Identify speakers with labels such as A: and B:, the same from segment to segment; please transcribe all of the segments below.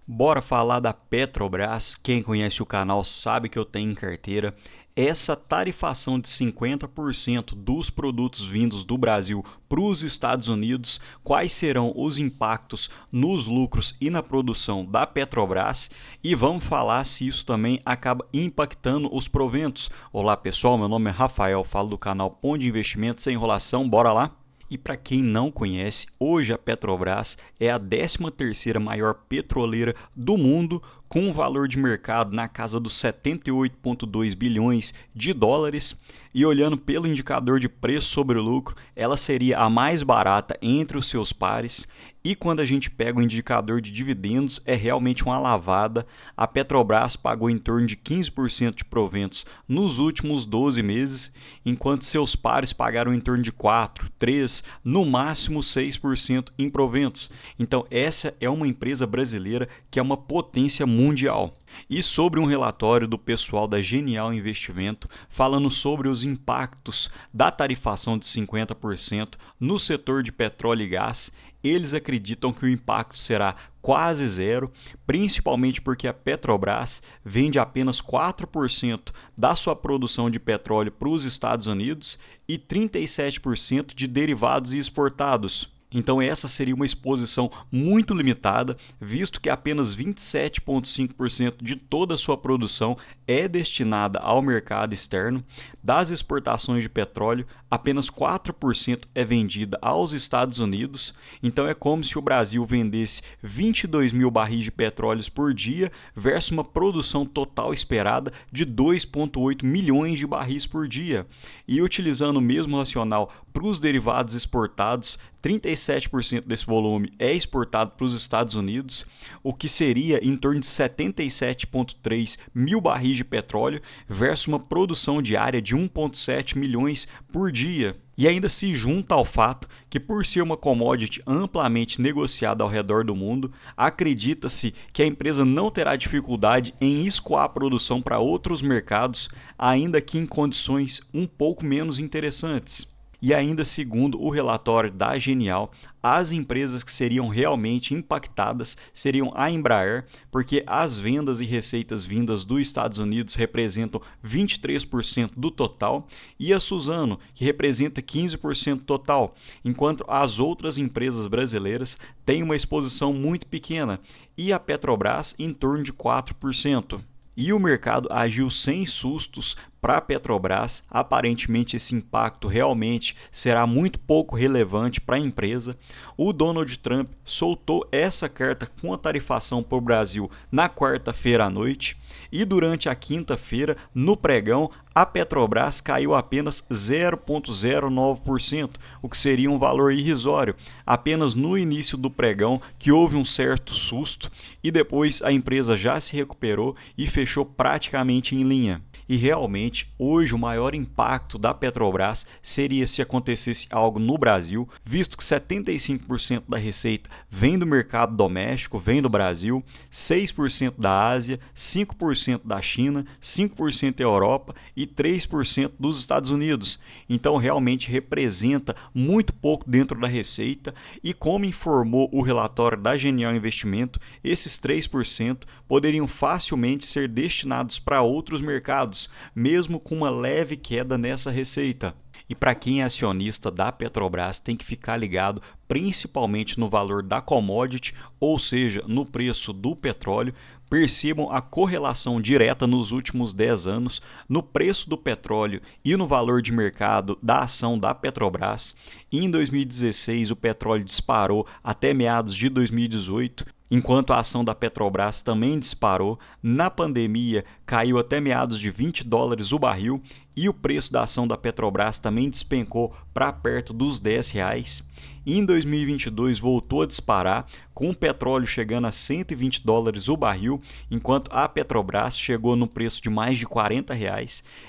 A: Bora falar da Petrobras. Quem conhece o canal sabe que eu tenho em carteira essa tarifação de 50% dos produtos vindos do Brasil para os Estados Unidos. Quais serão os impactos nos lucros e na produção da Petrobras? E vamos falar se isso também acaba impactando os proventos. Olá pessoal, meu nome é Rafael, falo do canal Pão de Investimentos. Sem enrolação, bora lá? E para quem não conhece, hoje a Petrobras é a 13ª maior petroleira do mundo, com um valor de mercado na casa dos 78,2 bilhões de dólares. E olhando pelo indicador de preço sobre lucro, ela seria a mais barata entre os seus pares. E quando a gente pega o indicador de dividendos, é realmente uma lavada. A Petrobras pagou em torno de 15% de proventos nos últimos 12 meses, enquanto seus pares pagaram em torno de 4, 3, no máximo 6% em proventos. Então essa é uma empresa brasileira que é uma potência mundial. E sobre um relatório do pessoal da Genial Investimento falando sobre os impactos da tarifação de 50% no setor de petróleo e gás, eles acreditam que o impacto será quase zero, principalmente porque a Petrobras vende apenas 4% da sua produção de petróleo para os Estados Unidos e 37% de derivados e exportados. Então essa seria uma exposição muito limitada, visto que apenas 27,5% de toda a sua produção é destinada ao mercado externo. Das exportações de petróleo, apenas 4% é vendida aos Estados Unidos. Então é como se o Brasil vendesse 22 mil barris de petróleo por dia versus uma produção total esperada de 2,8 milhões de barris por dia. E utilizando o mesmo racional para os derivados exportados, 37% desse volume é exportado para os Estados Unidos, o que seria em torno de 77,3 mil barris de petróleo versus uma produção diária de 1,7 milhões por dia. E ainda se junta ao fato que, por ser uma commodity amplamente negociada ao redor do mundo, acredita-se que a empresa não terá dificuldade em escoar a produção para outros mercados, ainda que em condições um pouco menos interessantes. E ainda segundo o relatório da Genial, as empresas que seriam realmente impactadas seriam a Embraer, porque as vendas e receitas vindas dos Estados Unidos representam 23% do total, e a Suzano, que representa 15% total, enquanto as outras empresas brasileiras têm uma exposição muito pequena, e a Petrobras em torno de 4%. E o mercado agiu sem sustos para a Petrobras. Aparentemente esse impacto realmente será muito pouco relevante para a empresa. O Donald Trump soltou essa carta com a tarifação para o Brasil na quarta-feira à noite, e durante a quinta-feira, no pregão, a Petrobras caiu apenas 0,09%, o que seria um valor irrisório. Apenas no início do pregão que houve um certo susto, e depois a empresa já se recuperou e fechou praticamente em linha. E realmente, hoje o maior impacto da Petrobras seria se acontecesse algo no Brasil, visto que 75% da receita vem do mercado doméstico, vem do Brasil, 6% da Ásia, 5% da China, 5% da Europa e 3% dos Estados Unidos. Então realmente representa muito pouco dentro da receita, e como informou o relatório da Genial Investimento, esses 3% poderiam facilmente ser destinados para outros mercados, mesmo com uma leve queda nessa receita. E para quem é acionista da Petrobras, tem que ficar ligado principalmente no valor da commodity, ou seja, no preço do petróleo. Percebam a correlação direta nos últimos 10 anos no preço do petróleo e no valor de mercado da ação da Petrobras. Em 2016, o petróleo disparou até meados de 2018, enquanto a ação da Petrobras também disparou. Na pandemia, caiu até meados de 20 dólares o barril, e o preço da ação da Petrobras também despencou para perto dos R$ 10. Em 2022 voltou a disparar, com o petróleo chegando a 120 dólares o barril, enquanto a Petrobras chegou no preço de mais de R$ 40,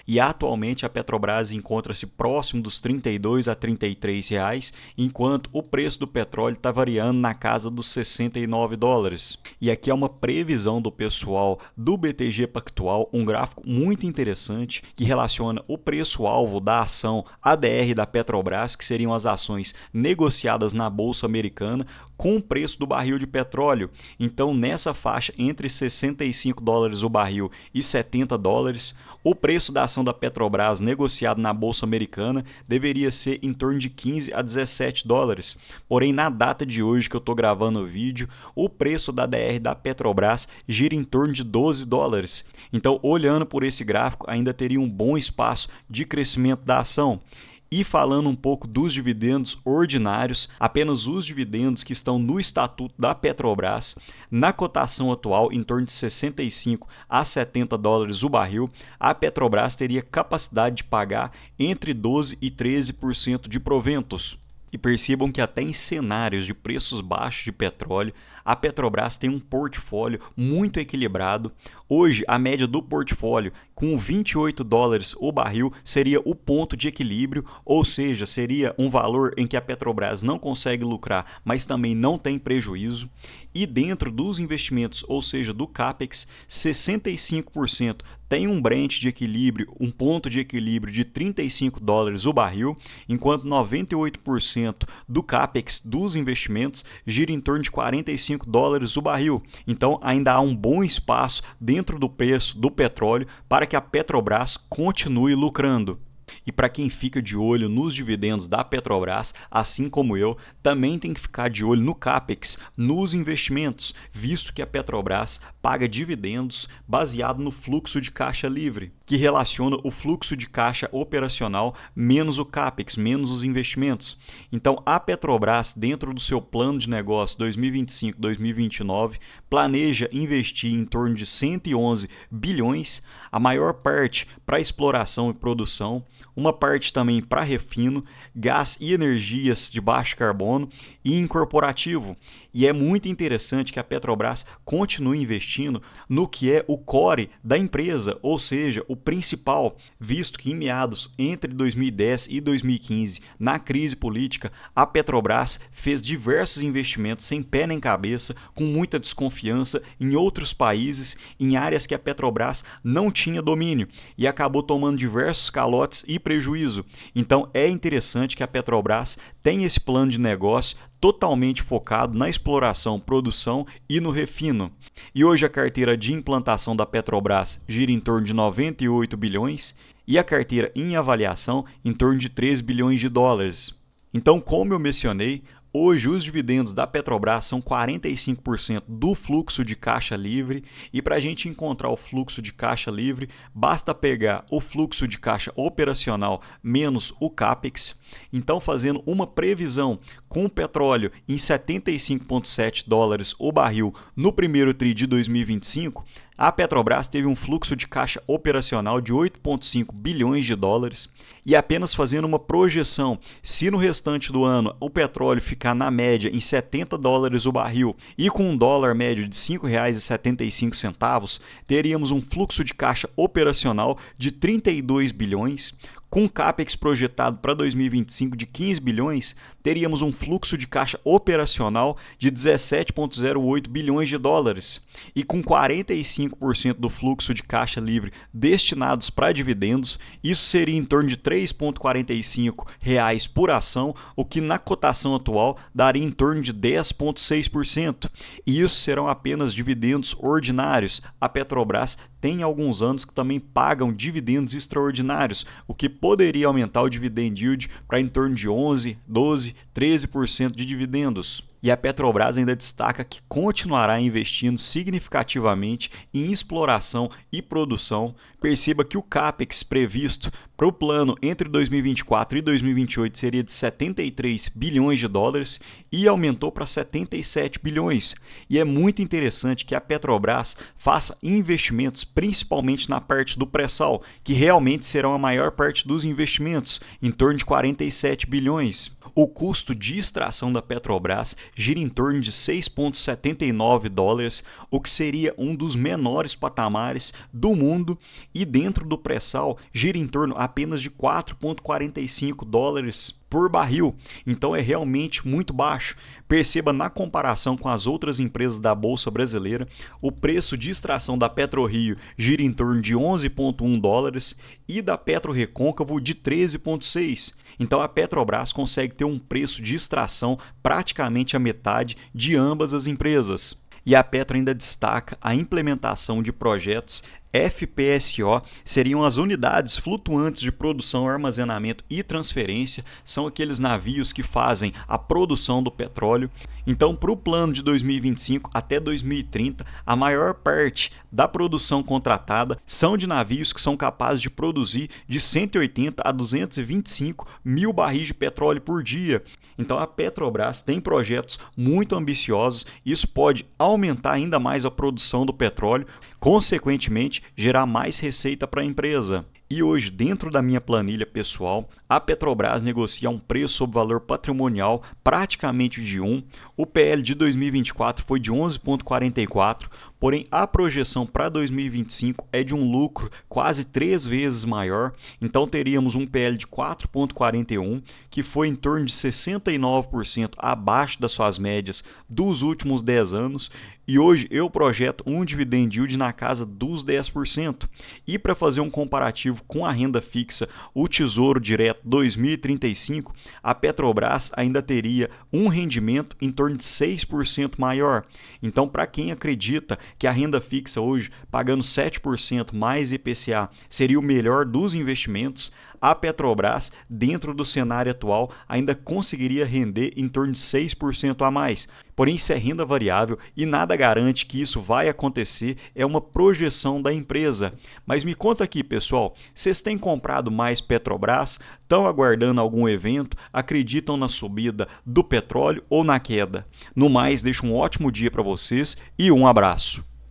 A: e atualmente a Petrobras encontra-se próximo dos R$ 32 a R$ 33, enquanto o preço do petróleo está variando na casa dos 69 dólares. E aqui é uma previsão do pessoal do BTG Pactual, um gráfico muito interessante que relaciona o preço-alvo da ação ADR da Petrobras, que seriam as ações negociadas na Bolsa Americana, com o preço do barril de petróleo. Então, nessa faixa entre 65 dólares o barril e 70 dólares, o preço da ação da Petrobras negociado na Bolsa Americana deveria ser em torno de 15 a 17 dólares. Porém, na data de hoje que eu estou gravando o vídeo, o preço da DR da Petrobras gira em torno de 12 dólares. Então, olhando por esse gráfico, ainda teria um bom espaço de crescimento da ação. E falando um pouco dos dividendos ordinários, apenas os dividendos que estão no estatuto da Petrobras, na cotação atual em torno de 65 a 70 dólares o barril, a Petrobras teria capacidade de pagar entre 12% e 13% de proventos. E percebam que até em cenários de preços baixos de petróleo, a Petrobras tem um portfólio muito equilibrado. Hoje, a média do portfólio, com 28 dólares o barril, seria o ponto de equilíbrio, ou seja, seria um valor em que a Petrobras não consegue lucrar, mas também não tem prejuízo. E dentro dos investimentos, ou seja, do CAPEX, 65% tem um Brent de equilíbrio, um ponto de equilíbrio de 35 dólares o barril, enquanto 98% do CAPEX dos investimentos gira em torno de 45 dólares o barril. Então ainda há um bom espaço dentro do preço do petróleo para que a Petrobras continue lucrando. E para quem fica de olho nos dividendos da Petrobras, assim como eu, também tem que ficar de olho no CAPEX, nos investimentos, visto que a Petrobras paga dividendos baseado no fluxo de caixa livre, que relaciona o fluxo de caixa operacional menos o CAPEX, menos os investimentos. Então, a Petrobras, dentro do seu plano de negócio 2025-2029, planeja investir em torno de 111 bilhões, a maior parte para exploração e produção, uma parte também para refino, gás e energias de baixo carbono e em corporativo. E é muito interessante que a Petrobras continue investindo no que é o core da empresa, ou seja, o principal, visto que em meados entre 2010 e 2015, na crise política, a Petrobras fez diversos investimentos sem pé nem cabeça, com muita desconfiança em outros países, em áreas que a Petrobras não tinha domínio e acabou tomando diversos calotes e prejuízo. Então é interessante que a Petrobras tenha esse plano de negócio totalmente focado na exploração, produção e no refino. E hoje a carteira de implantação da Petrobras gira em torno de 98 bilhões e a carteira em avaliação em torno de 3 bilhões de dólares. Então, como eu mencionei, hoje os dividendos da Petrobras são 45% do fluxo de caixa livre e para a gente encontrar o fluxo de caixa livre, basta pegar o fluxo de caixa operacional menos o CAPEX. Então, fazendo uma previsão com o petróleo em 75,7 dólares o barril no primeiro tri de 2025, a Petrobras teve um fluxo de caixa operacional de 8,5 bilhões de dólares e apenas fazendo uma projeção, se no restante do ano o petróleo ficar na média em 70 dólares o barril e com um dólar médio de R$ 5,75, teríamos um fluxo de caixa operacional de 32 bilhões. Com CAPEX projetado para 2025 de 15 bilhões, teríamos um fluxo de caixa operacional de 17,08 bilhões de dólares. E com 45% do fluxo de caixa livre destinados para dividendos, isso seria em torno de R$ 3,45 por ação, o que na cotação atual daria em torno de 10,6%. E isso serão apenas dividendos ordinários. A Petrobras tem alguns anos que também pagam dividendos extraordinários, o que poderia aumentar o dividend yield para em torno de 11, 12, 13% de dividendos. E a Petrobras ainda destaca que continuará investindo significativamente em exploração e produção. Perceba que o CAPEX previsto para o plano entre 2024 e 2028 seria de 73 bilhões de dólares e aumentou para 77 bilhões. E é muito interessante que a Petrobras faça investimentos principalmente na parte do pré-sal, que realmente serão a maior parte dos investimentos, em torno de 47 bilhões. O custo de extração da Petrobras gira em torno de 6,79 dólares, o que seria um dos menores patamares do mundo, e dentro do pré-sal gira em torno apenas de 4,45 dólares. por barril, então é realmente muito baixo. Perceba na comparação com as outras empresas da Bolsa Brasileira, o preço de extração da PetroRio gira em torno de 11,1 dólares e da PetroRecôncavo de 13,6. Então a Petrobras consegue ter um preço de extração praticamente a metade de ambas as empresas. E a Petro ainda destaca a implementação de projetos FPSO, seriam as unidades flutuantes de produção, armazenamento e transferência, são aqueles navios que fazem a produção do petróleo. Então, para o plano de 2025 até 2030, a maior parte da produção contratada são de navios que são capazes de produzir de 180 a 225 mil barris de petróleo por dia. Então, a Petrobras tem projetos muito ambiciosos, isso pode aumentar ainda mais a produção do petróleo, consequentemente, gerar mais receita para a empresa. E hoje, dentro da minha planilha pessoal, a Petrobras negocia um preço sobre valor patrimonial praticamente de 1. O PL de 2024 foi de 11,44, porém a projeção para 2025 é de um lucro quase 3 vezes maior. Então teríamos um PL de 4,41, que foi em torno de 69% abaixo das suas médias dos últimos 10 anos. E hoje eu projeto um dividend yield na casa dos 10%. E para fazer um comparativo com a renda fixa, o Tesouro Direto 2035, a Petrobras ainda teria um rendimento em torno de 6% maior. Então, para quem acredita que a renda fixa hoje, pagando 7% mais IPCA, seria o melhor dos investimentos, a Petrobras, dentro do cenário atual, ainda conseguiria render em torno de 6% a mais. Porém, isso é renda variável e nada garante que isso vai acontecer, é uma projeção da empresa. Mas me conta aqui, pessoal, vocês têm comprado mais Petrobras? Estão aguardando algum evento? Acreditam na subida do petróleo ou na queda? No mais, deixo um ótimo dia para vocês e um abraço.